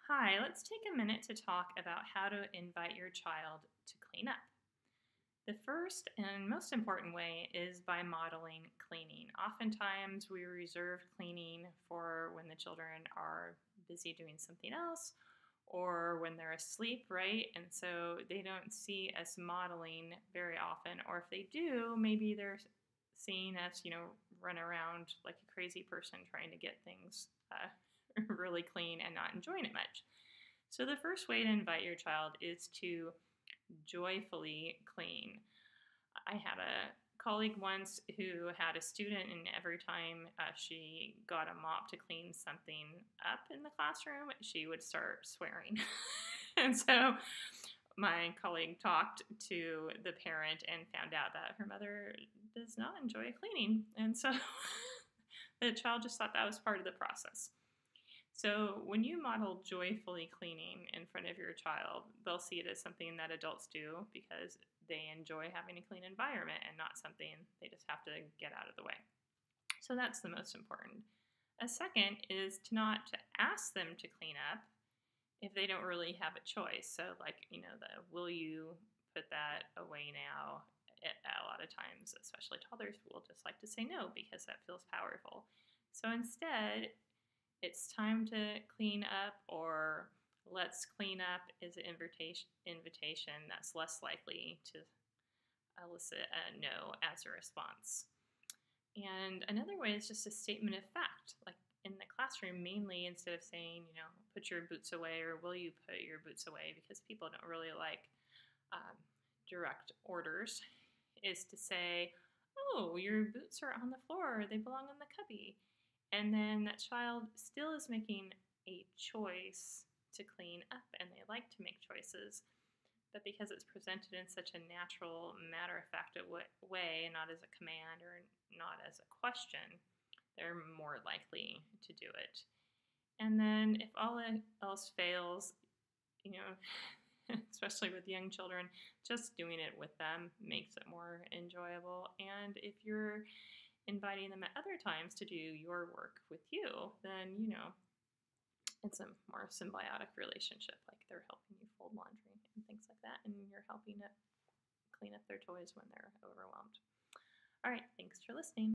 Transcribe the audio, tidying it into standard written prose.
Hi, let's take a minute to talk about how to invite your child to clean up. The first and most important way is by modeling cleaning. Oftentimes, we reserve cleaning for when the children are busy doing something else or when they're asleep, right? And so they don't see us modeling very often, or if they do, maybe they're seeing us, run around like a crazy person trying to get things really clean and not enjoying it much. So, the first way to invite your child is to joyfully clean. I had a colleague once who had a student, and every time she got a mop to clean something up in the classroom, she would start swearing. And so my colleague talked to the parent and found out that her mother does not enjoy cleaning. And so the child just thought that was part of the process. So when you model joyfully cleaning in front of your child, they'll see it as something that adults do because they enjoy having a clean environment and not something they just have to get out of the way. So that's the most important. A second is to not to ask them to clean up if they don't really have a choice. So like, the will you put that away now? A lot of times, especially toddlers, will just like to say no because that feels powerful. So instead, it's time to clean up, or let's clean up is an invitation that's less likely to elicit a no as a response. And another way is just a statement of fact, like in the classroom mainly, instead of saying, put your boots away or will you put your boots away, because people don't really like direct orders, is to say, oh, your boots are on the floor, they belong in the cubby. And then that child still is making a choice to clean up, and they like to make choices. But because it's presented in such a natural, matter-of-fact way, and not as a command or not as a question, they're more likely to do it. And then if all else fails, especially with young children, just doing it with them makes it more enjoyable. And if you're inviting them at other times to do your work with you, then, it's a more symbiotic relationship, like they're helping you fold laundry and things like that, and you're helping to clean up their toys when they're overwhelmed. All right, thanks for listening.